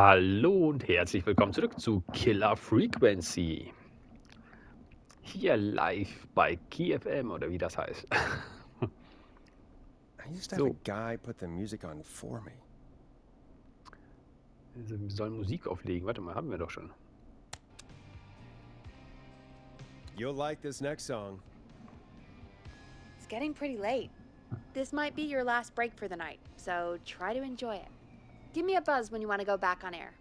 Hallo und herzlich willkommen zurück zu Killer Frequency. Hier live bei KFM oder wie das heißt. I used to have a So, guy put the music on for me. also wir sollen Musik auflegen. Warte mal, haben wir doch schon. You'll like this next song. It's getting pretty late. This might be your last break for the night, so try to enjoy it. Give me a buzz when you want to go back on air.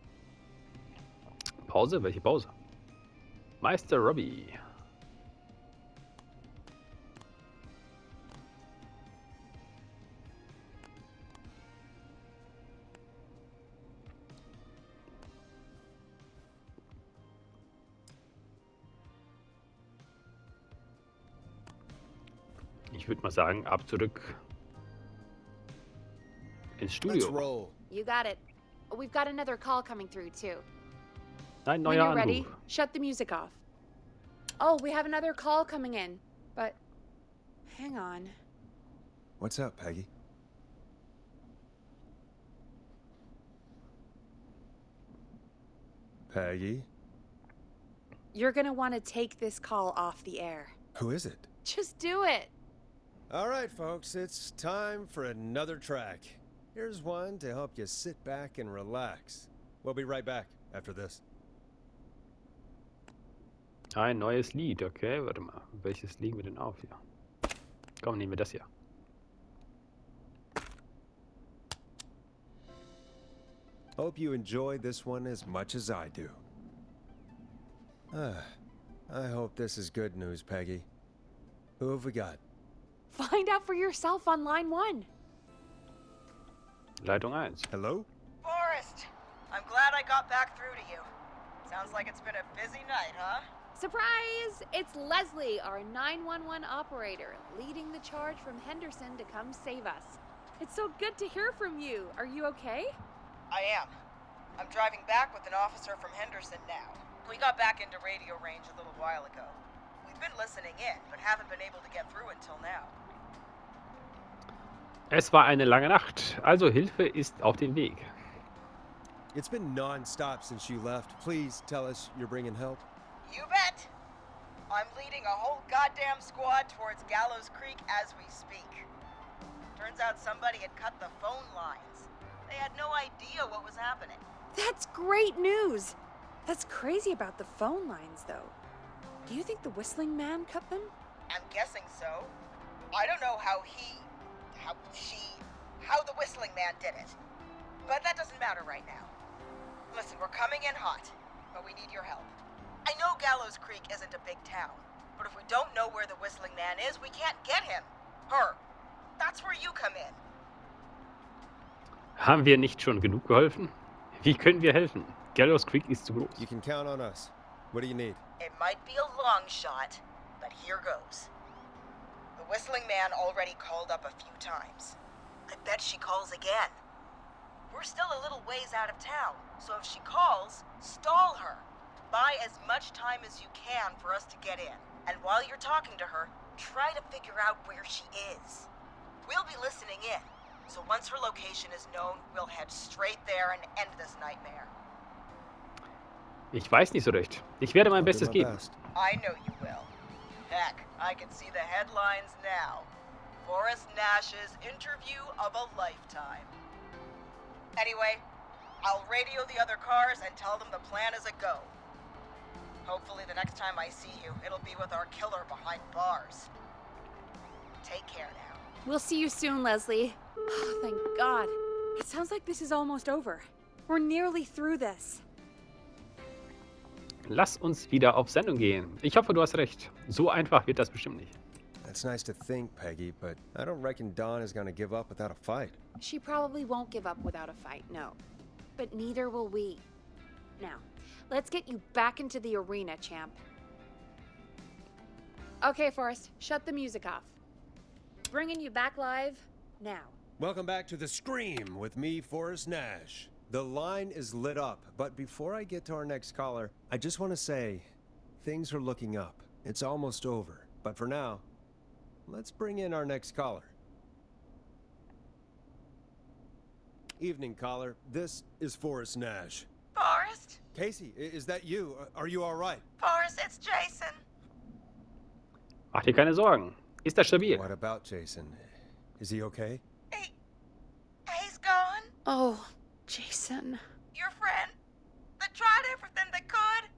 Pause? Welche Pause? Meister Robbie. Ich würde mal sagen, ab zurück ins Let's Studio. roll. You got it. We've got another call coming through, too. Ein When neuer you're ready, Anruf. shut the music off. Oh, we have another call coming in, but hang on. What's up, Peggy? Peggy? You're gonna want to take this call off the air. Who is it? Just do it. All right, folks, it's time for another track. Here's one to help you sit back and relax. We'll be right back after this. Ein neues Lied, okay. Warte mal, welches legen wir denn auf hier? Komm, nehmen wir das hier. Hope you enjoyed this one as much as I do. I hope this is good news, Peggy. Who have we got? Find out for yourself on line 1. Leitung 1. Hello? Forrest, I'm glad I got back through to you. Sounds like it's been a busy night, huh? Surprise! It's Leslie, our 911 operator, leading the charge from Henderson to come save us. It's so good to hear from you. Are you okay? I am. I'm driving back with an officer from Henderson now. We got back into radio range a little while ago. We've been listening in, but haven't been able to get through until now. Es war eine lange Nacht, also Hilfe ist auf dem Weg. It's been non-stop since you left. Please tell us you're bringing help. You bet! I'm leading a whole goddamn squad towards Gallows Creek as we speak. Turns out somebody had cut the phone lines. They had no idea what was happening. That's great news! That's crazy about the phone lines, though. Do you think the whistling man cut them? I'm guessing so. I don't know how the whistling man did it. But that doesn't matter right now. Listen, we're coming in hot, but we need your help. I know Gallows Creek isn't a big town, but if we don't know where the whistling man is, we can't get him. Her. That's where you come in. Haben wir nicht schon genug geholfen? Wie können wir helfen? Gallows Creek ist zu groß. You can count on us. What do you need? It might be a long shot, but here goes. The whistling man already called up a few times. I bet she calls again. We're still a little ways out of town, so if she calls, stall her. Buy as much time as you can for us to get in. And while you're talking to her, try to figure out where she is. We'll be listening in, so once her location is known, we'll head straight there and end this nightmare. Ich weiß nicht so recht. Ich werde mein I'll do Bestes my geben. best. I know you will. Heck, I can see the headlines now. Forrest Nash's interview of a lifetime. Anyway, I'll radio the other cars and tell them the plan is a go. Hopefully the next time I see you, it'll be with our killer behind bars. Take care now. We'll see you soon, Leslie. Oh, thank God. It sounds like this is almost over. We're nearly through this. Lass uns wieder auf Sendung gehen. Ich hoffe, du hast recht. So einfach wird das bestimmt nicht. That's nice to think, Peggy, but I don't reckon Dawn is gonna give up without a fight. She probably won't give up without a fight, no. But neither will we. Now, let's get you back into the arena, champ. Okay, Forrest, shut the music off. Bringing you back live now. Welcome back to The Scream with me, Forrest Nash. The line is lit up, but before I get to our next caller, I just want to say, things are looking up. It's almost over. But for now, let's bring in our next caller. Evening, caller. This is Forrest Nash. Forrest? Casey, is that you? Are you all right? Forrest, it's Jason. Mach dir keine Sorgen. Ist er stabil? What about Jason? Is he okay? He's gone. Oh, Jason. Your friend. They tried everything they could.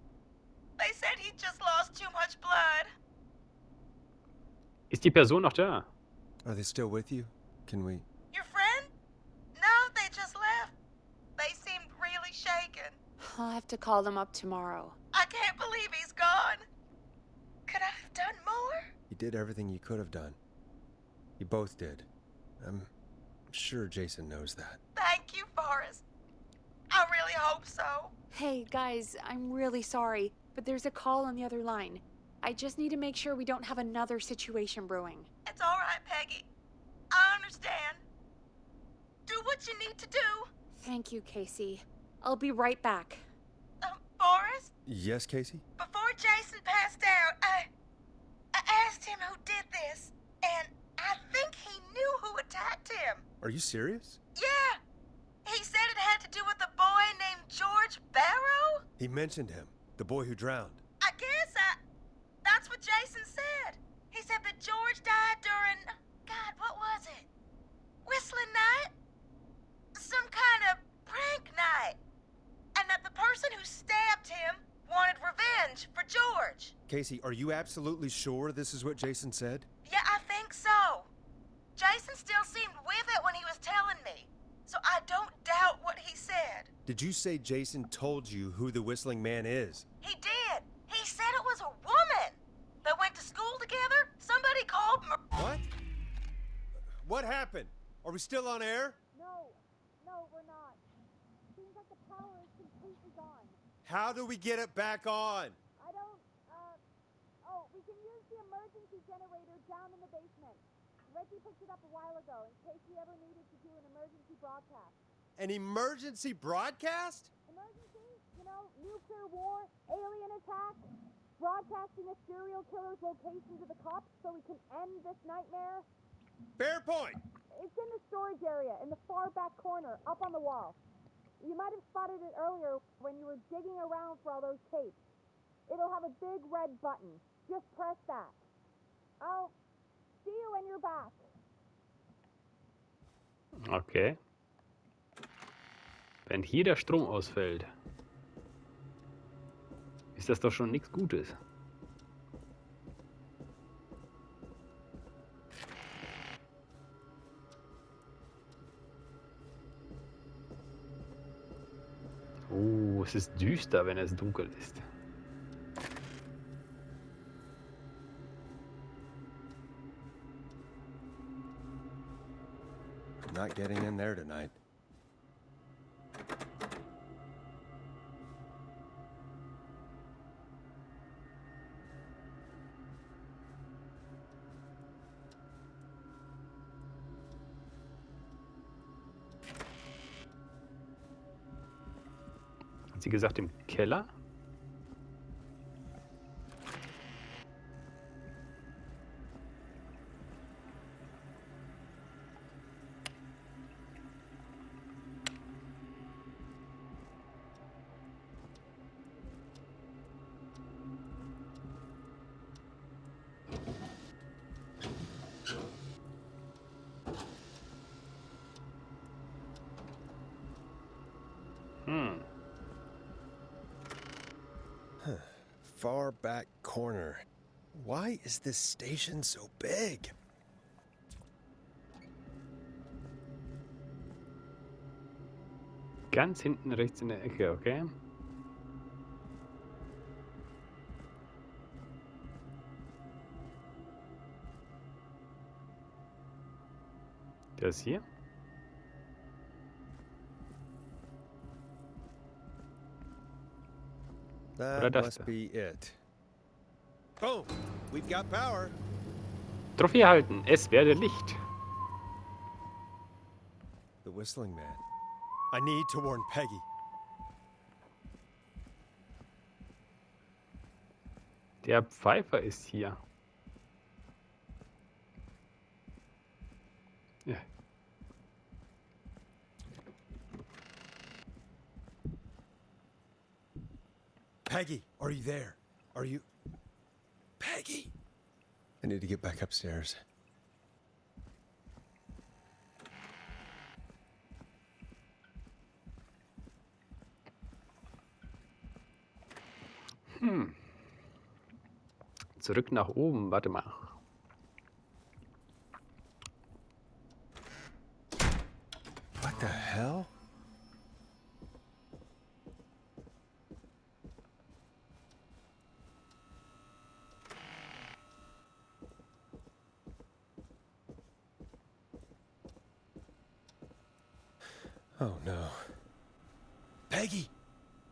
They said he just lost too much blood. Ist die Person noch da? Are they still with you? Can we... Your friend? No, they just left. They seemed really shaken. I'll have to call them up tomorrow. I can't believe he's gone. Could I have done more? You did everything you could have done. You both did. I'm sure Jason knows that. Thank you, Forrest. I really hope so. Hey, guys, I'm really sorry, but there's a call on the other line. I just need to make sure we don't have another situation brewing. It's all right, Peggy. I understand. Do what you need to do. Thank you, Casey. I'll be right back. Forrest? Yes, Casey? Before Jason passed out, I asked him who did this, and I think he knew who attacked him. Are you serious? Yeah. He said it had to do with a boy named George Barrow. He mentioned him, the boy who drowned. I guess that's what Jason said. He said that George died during, God, what was it? Whistling night? Some kind of prank night. And that the person who stabbed him wanted revenge for George. Casey, are you absolutely sure this is what Jason said? Yeah, I think so. Jason still seemed with it when he was telling me. So I don't doubt what he said. Did you say Jason told you who the whistling man is? He did. He said it was a woman. They went to school together. Somebody called What? What happened? Are we still on air? No, we're not. Seems like the power is completely gone. How do we get it back on? I don't, we can use the emergency generator down in the basement. Reggie picked it up a while ago in case we ever needed to do an emergency broadcast. An emergency broadcast? Emergency? You know, nuclear war, alien attack, broadcasting a serial killer's location to the cops so we can end this nightmare. Fair point. It's in the storage area in the far back corner, up on the wall. You might have spotted it earlier when you were digging around for all those tapes. It'll have a big red button. Just press that. I'll see you when you're back. Okay. Wenn hier der Strom ausfällt, ist das doch schon nichts Gutes. Oh, es ist düster, wenn es dunkel ist. Not getting in there tonight. Hat sie gesagt, im Keller? Far back corner. Why is this station so big? Ganz hinten rechts in der Ecke, okay? Das hier? That must be it. Boom! We've got power. Trophäe erhalten. Es werde Licht. The whistling man. I need to warn Peggy. Der Pfeifer ist hier. Ja. Peggy, are you there? Are you... Peggy? I need to get back upstairs. Zurück nach oben, warte mal. What the hell? Oh no. Peggy!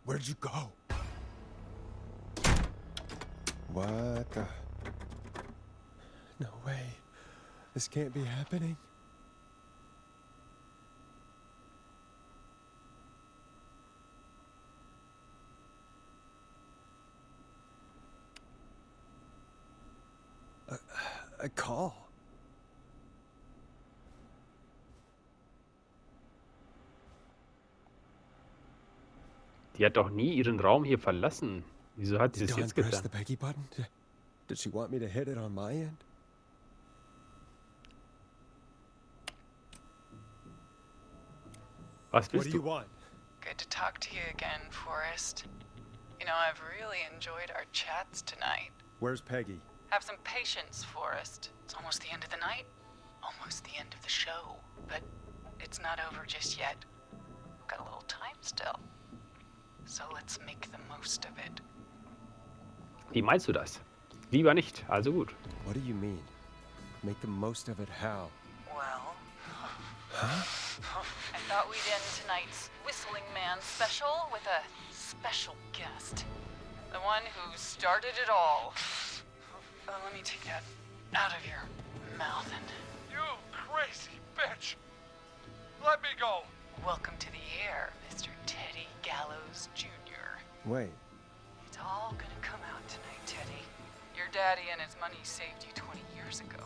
Where'd you go? What the... No way. This can't be happening. A call. Die hat doch nie ihren Raum hier verlassen. Wieso hat sie Did es Dawn jetzt press the getan? Peggy button? Did she want me to hit it on my end? Was What willst do you du? want? Good to talk to you again, Forrest. You know, I've really enjoyed our chats tonight. Where's Peggy? Have some patience, Forrest. It's almost the end of the night, almost the end of the show. But it's not over just yet. Got a little time still. So let's make the most of it. Wie meinst du das? Lieber nicht, also gut. What do you mean? Make the most of it how? Well, I thought we'd end tonight's Whistling Man special with a special guest. The one who started it all. Let me take that out of your mouth and... You crazy bitch! Let me go! Welcome to the air, Mr. Teddy Gallows Jr. Wait, It's all gonna come out tonight, Teddy. Your daddy and his money saved you 20 years ago.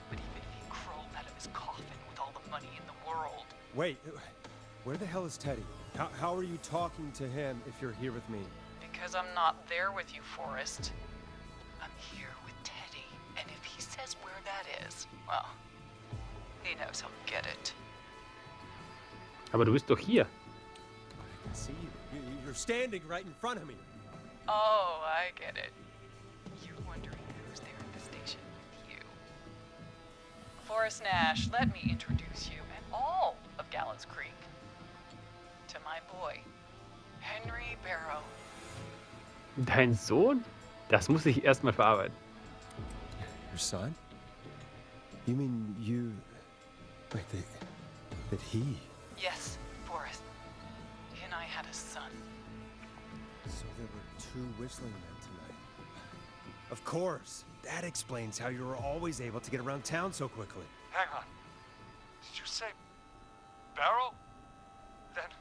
But even if he crawled out of his coffin with all the money in the world... wait. Where the hell is Teddy? How are you talking to him if you're here with me? Because I'm not there with you, Forrest. I'm here with Teddy. And if he says where that is, well, he knows he'll get it. Aber du bist doch hier. I can see you. You're standing right in front of me. Oh, I get it. You're wondering who's there at the station with you. Forrest Nash, let me introduce you and all of Gallows Creek to my boy, Henry Barrow. Dein Sohn? Das muss ich erstmal verarbeiten. Your son? You mean you... like that he... Yes, Forrest. He and I had a son. So there were two whistling men tonight. Of course. That explains how you were always able to get around town so quickly. Hang on. Did you say Barrow? Then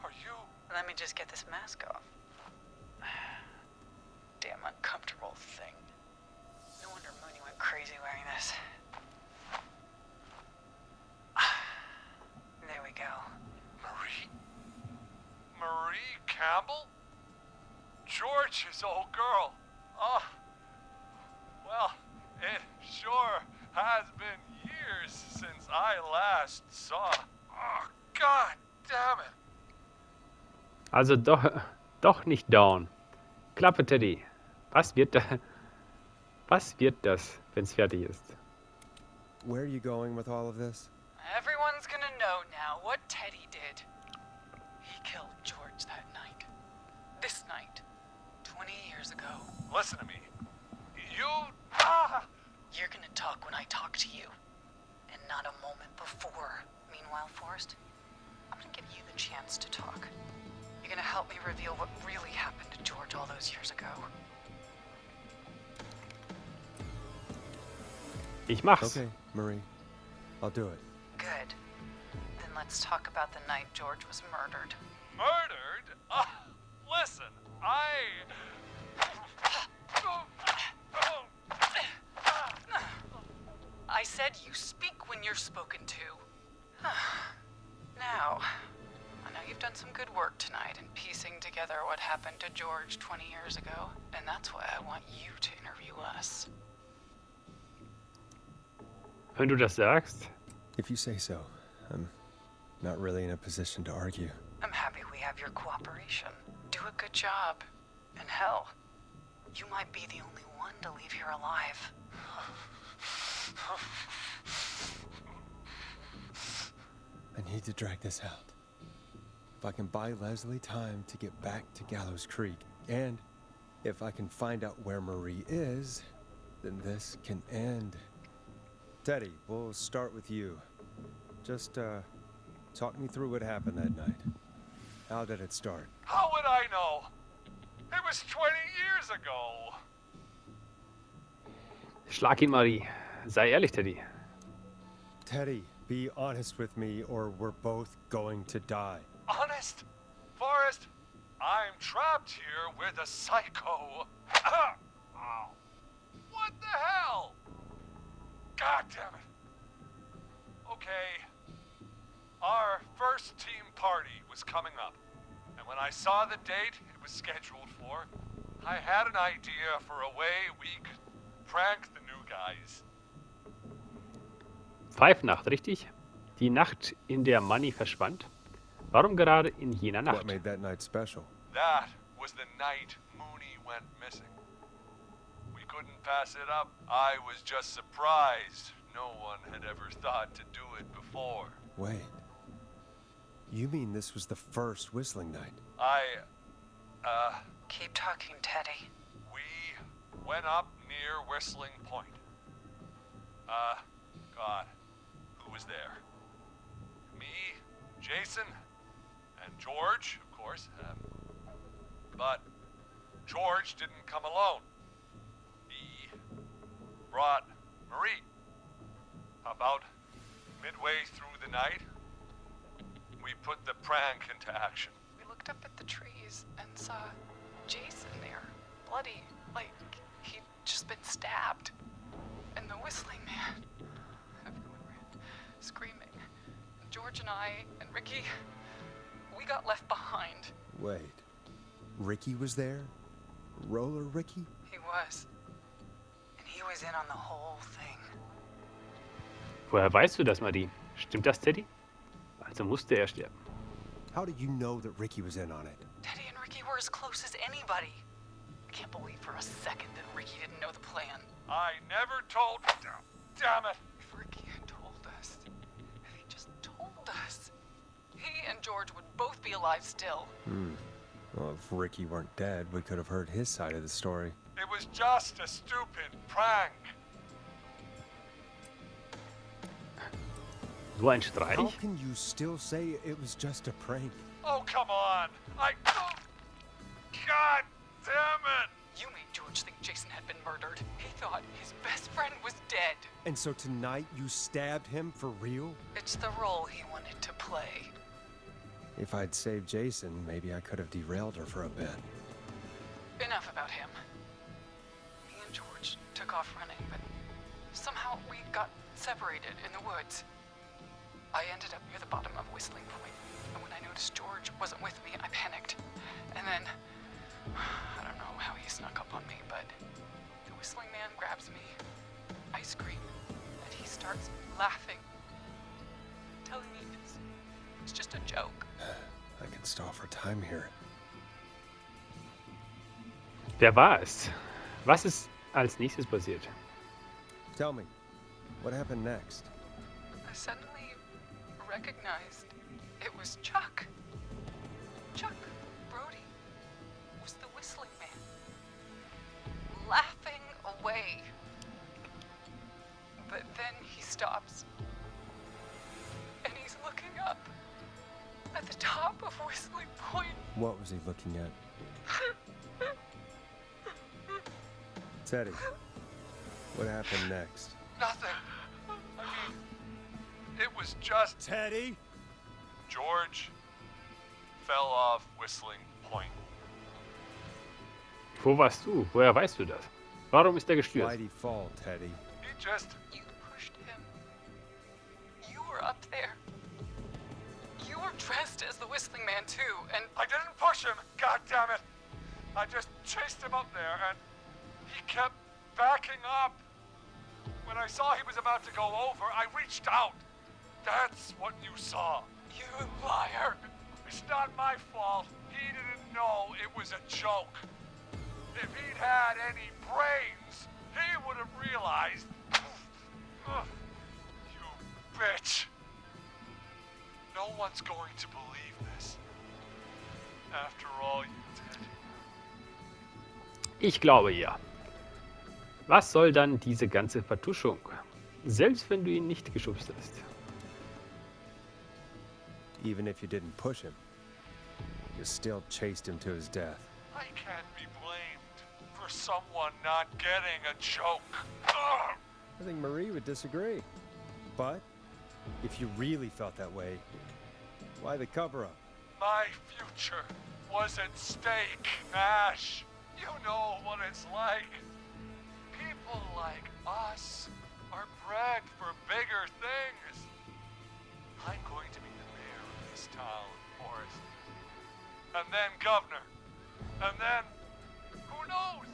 are you... Let me just get this mask off. Damn uncomfortable thing. No wonder Mooney went crazy wearing this. There we go. Marie? Marie Campbell? George's old girl. Oh. Well, it sure has been years since I last saw. Oh, God damn it. Also doch nicht down. Klappe, Teddy. Was wird das, wenn's fertig ist? Where are you going with all of this? Everyone's gonna know now what Teddy did. He killed George that night. This night. 20 years ago. Listen to me. You... You're gonna talk when I talk to you. And not a moment before. Meanwhile, Forrest, I'm gonna give you the chance to talk. You're gonna help me reveal what really happened to George all those years ago. Ich mach's. Okay, Marie. I'll do it. Good. Then let's talk about the night George was murdered. Murdered? Listen, I said you speak when you're spoken to. Now, on know you've done some good work tonight in piecing together what happened to George 20 years ago, and that's why I want you to interview us. Wenn du das sagst. If you say so, I'm not really in a position to argue. I'm happy we have your cooperation. Do a good job. And hell, you might be the only one to leave here alive. I need to drag this out. If I can buy Leslie time to get back to Gallows Creek, and if I can find out where Marie is, then this can end. Teddy, we'll start with you. Just, talk me through what happened that night. How did it start? How would I know? It was 20 years ago. Schlag ihn, Marie. Sei ehrlich, Teddy. Teddy, be honest with me or we're both going to die. Honest? Forrest, I'm trapped here with a psycho. Ow. What the hell? God damn it. Okay. Our first team party was coming up. And when I saw the date it was scheduled for, I had an idea for a way we could prank the new guys. Pfeifnacht, richtig? Die Nacht, in der Manny verschwand? Warum gerade in jener What Nacht? made that night special? That was the night Mooney went missing. We couldn't pass it up. I was just surprised. No one had ever thought to do it before. Wait. You mean this was the first whistling night? Keep talking, Teddy. We went up near Whistling Point. God, who was there? Me, Jason, and George, of course. But George didn't come alone. He brought Marie. About midway through the night, we put the prank into action. We looked up at the trees and saw Jason there, bloody, like he'd just been stabbed. And the whistling man, everyone ran, screaming. George and I and Ricky, we got left behind. Wait. Ricky was there? Roller Ricky? He was. And he was in on the whole thing. Woher weißt du das, Marie? Stimmt das, Teddy? Also musste er sterben. How do you know that Ricky was in on it? Teddy and Ricky were as close as anybody. I can't believe for a second that Ricky didn't know the plan. I never told... Damn it! If Ricky had told us, if he just told us, he and George would both be alive still. Well, if Ricky weren't dead, we could have heard his side of the story. It was just a stupid prank. So ein How Streich? can you still say it was just a prank? Oh, come on! God damn it! You made George think Jason had been murdered. He thought his best friend was dead. And so tonight you stabbed him for real? It's the role he wanted to play. If I'd saved Jason, maybe I could have derailed her for a bit. Enough about him. Me and George took off running, but somehow we got separated in the woods. I ended up near the bottom of Whistling Point, and when I noticed George wasn't with me, I panicked. And then, I don't know how he snuck up on me, but the Whistling Man grabs me. I scream, and he starts laughing, telling me it's just a joke. I can stall for time here. Wer war es? Was ist als nächstes passiert? Tell me, what happened next? I suddenly recognized it was Chuck. Chuck Brody was the Whistling Man, laughing away. But then he stops, and he's looking up at the top of Whistling Point. What was he looking at? Teddy, what happened next? Nothing. I mean, it was just... Teddy? George fell off Whistling Point. Wo warst du? Woher weißt du das? Warum ist er gestürzt? Why'd he fall, Teddy? He just... You pushed him. You were up there. You were dressed as the whistling man too, and I didn't push him, god damn it! I just chased him up there, and he kept backing up. When I saw he was about to go over, I reached out. That's what you saw. you liar. It's not my fault. He didn't know it was a joke. If he'd had any brains, he would have realized. You bitch. No one's going to believe this. After all you did. Ich glaube ja. Was soll dann diese ganze Vertuschung? Selbst wenn du ihn nicht geschubst hast. Even if you didn't push him, you still chased him to his death. I can't be blamed for someone not getting a joke. Ugh. I think Marie would disagree. But if you really felt that way, why the cover-up? My future was at stake, Nash. You know what it's like. People like us are bred for bigger things. I'm going to be the mayor of this town, Forrest. And then governor. And then, who knows?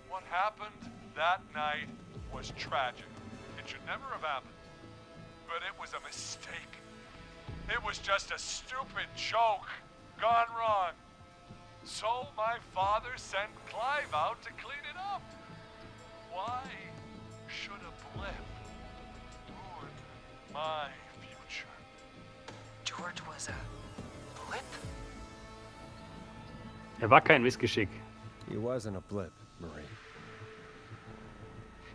What happened that night was tragic. It should never have happened. But it was a mistake. It was just a stupid joke gone wrong. So my father sent Clive out to clean it up. Why should a blip ruin my future? George was a blip? War kein Missgeschick. He wasn't a blip, Marie.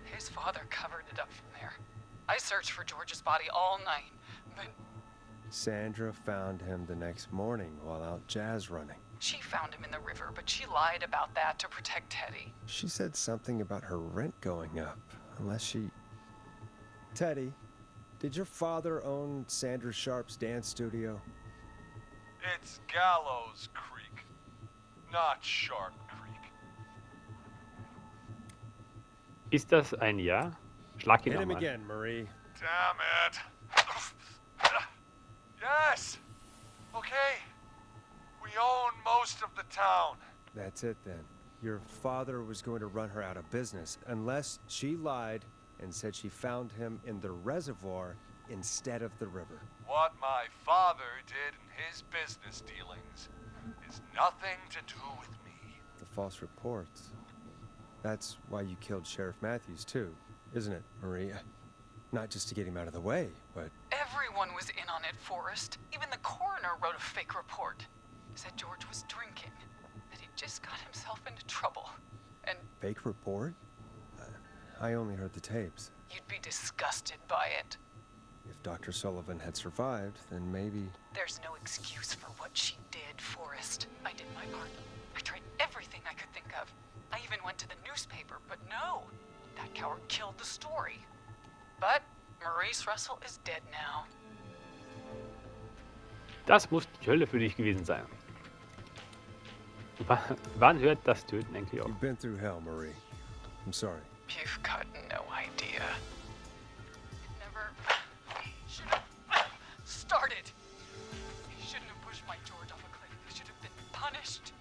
His father covered it up from there. I searched for George's body all night, but Sandra found him the next morning while out jazz running. she found him in the river, but she lied about that to protect Teddy. She said something about her rent going up, unless she... Teddy, did your father own Sandra Sharp's dance studio? It's Gallows Creek, not Sharp Creek. Ist das ein Ja? Schlag ihn Hit him nochmal. again, Marie. Damn it. Yes. Okay. We own most of the town. That's it then. Your father was going to run her out of business unless she lied and said she found him in the reservoir instead of the river. What my father did in his business dealings is nothing to do with me. The false reports. That's why you killed Sheriff Matthews too, isn't it, Maria? Not just to get him out of the way, but... Everyone was in on it, Forrest. Even the coroner wrote a fake report. Said George was drinking, that he just got himself into trouble. And Fake report? I only heard the tapes. you'd be disgusted by it. If Dr. Sullivan had survived, then maybe... There's no excuse for what she did, Forrest. I did my part. I tried everything I could think of. I even went to the newspaper, but no. That coward killed the story. But Maurice Russell is dead now. Das muss die Hölle für dich gewesen sein. Wann hört das Töten eigentlich auf? You've been through hell, Marie. I'm sorry. You've got no idea. It never should have started. He shouldn't have pushed my George off a cliff. He should have been punished.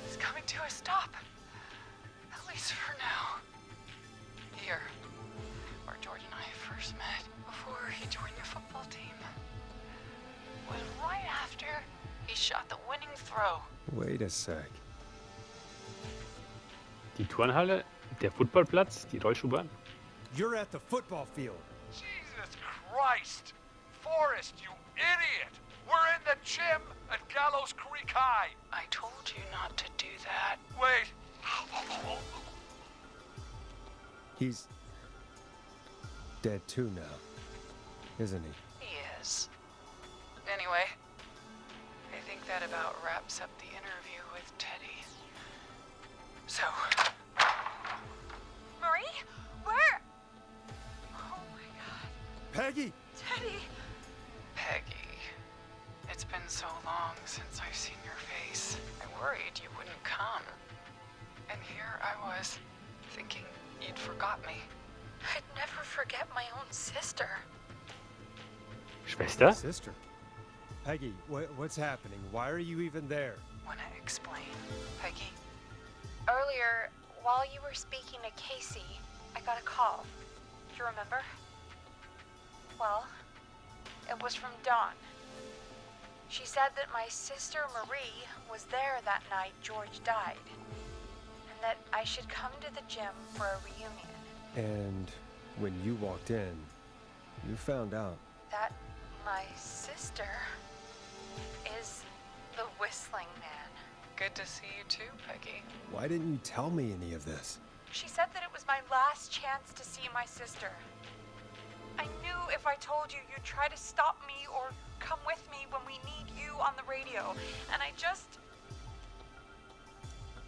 It's coming to a stop. At least for now. Here, where George and I first met, before he joined your football team, was right after he shot the winning throw. Wait a sec. Die Turnhalle, der Footballplatz, die Rollschuhbahn? You're at the football field. Jesus Christ! Forrest, you idiot! We're in the gym at Gallows Creek High! I told you not to do that. Wait! He's... dead too now, isn't he? He is. Anyway, I think that about wraps up the interview with Teddy. So... Marie? Where? Oh my god. Peggy! Teddy! Peggy, it's been so long since I've seen your face. I worried you wouldn't come. And here I was, thinking you'd forgot me. I'd never forget my own sister. Schwester? Sister. Peggy, what's happening? Why are you even there? Wanna explain, Peggy? Earlier, while you were speaking to Casey, I got a call. Do you remember? Well, it was from Dawn. She said that my sister Marie was there that night George died, and that I should come to the gym for a reunion. And when you walked in, you found out. That my sister is the Whistling Man. Good to see you too, Peggy. Why didn't you tell me any of this? She said that it was my last chance to see my sister. I knew if I told you, you'd try to stop me or come with me when we need you on the radio. And I just...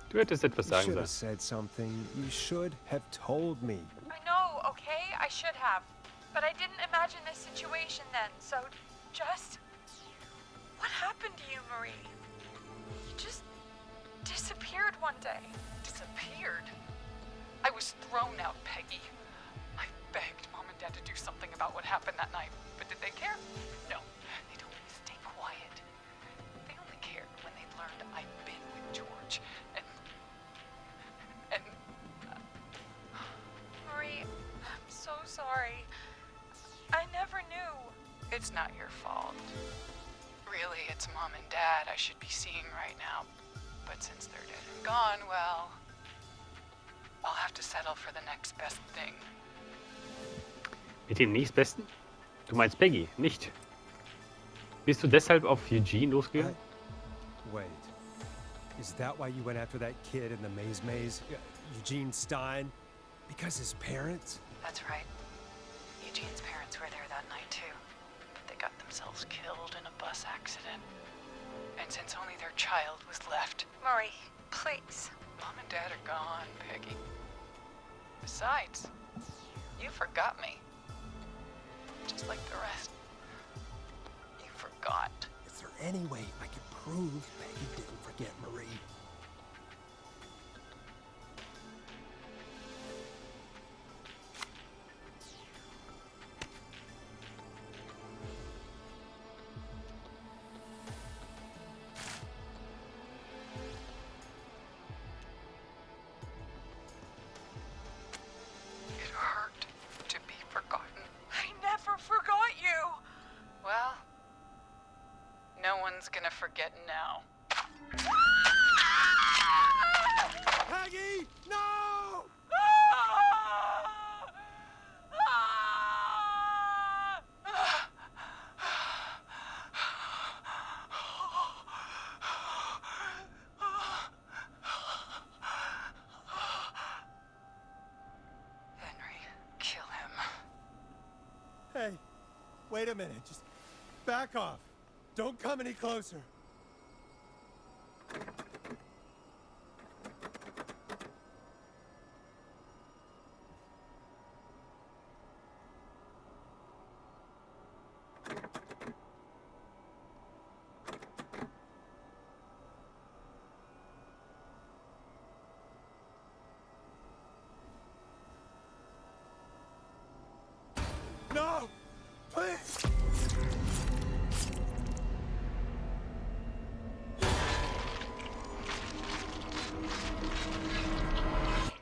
Du hättest etwas You sagen should sollen. have said something. You should have told me. I know, okay? I should have. But I didn't imagine this situation then, so just... What happened to you, Marie? You just disappeared one day. Disappeared? I was thrown out, Peggy. I begged Mom and Dad to do something about what happened that night, but did they care? No. They told me to stay quiet. They only cared when they learned I'd been with George. And Marie, I'm so sorry. I never knew. it's not your fault. Really, it's Mom and Dad I should be seeing right now. But since they're dead and gone, well, I'll have to settle for the next best thing. Mit dem nächstbesten? Du meinst Peggy, nicht? Bist du deshalb auf Eugene losgegangen? Wait. Is that why you went after that kid in the maze? Eugene Stein? Because his parents? That's right. Eugene's parents were there that night too. But they got themselves killed in a bus accident. And since only their child was left, Marie, please. Mom and Dad are gone, Peggy. Besides, you forgot me. Just like the rest. You forgot. Is there any way I can prove Peggy didn't forget Marie? It hurt to be forgotten. I never forgot you. Well, no one's gonna forget now. Peggy! No! Henry, kill him. Hey, wait a minute. Just back off. Don't come any closer. No! Please!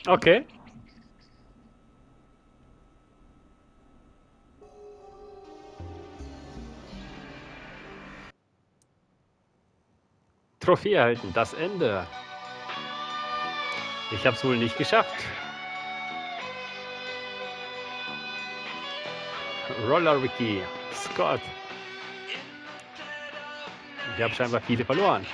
Okay. Trophäe erhalten, das Ende. Ich hab's wohl nicht geschafft. Roller Ricky, Scott. Ich habe scheinbar viele verloren.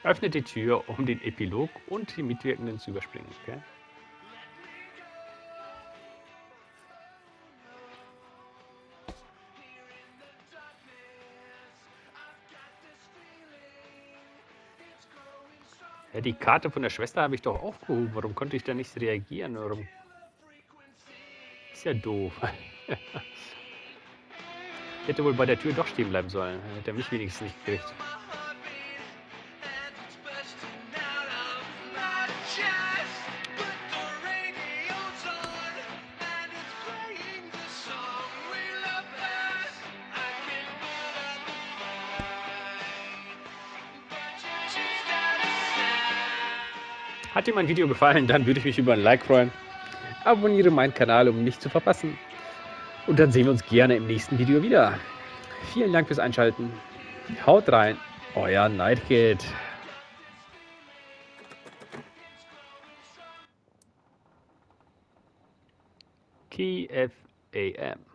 Öffnet die Tür, um den Epilog und die Mitwirkenden zu überspringen. Okay? Ja, die Karte von der Schwester habe ich doch aufgehoben. Warum konnte ich da nicht reagieren? Warum? Ist ja doof. Hätte wohl bei der Tür doch stehen bleiben sollen. Hätte er mich wenigstens nicht gekriegt. Hat dir mein Video gefallen, dann würde ich mich über ein Like freuen. Abonniere meinen Kanal, um nichts zu verpassen. Und dann sehen wir uns gerne im nächsten Video wieder. Vielen Dank fürs Einschalten. Haut rein, euer Nightgate. KFAM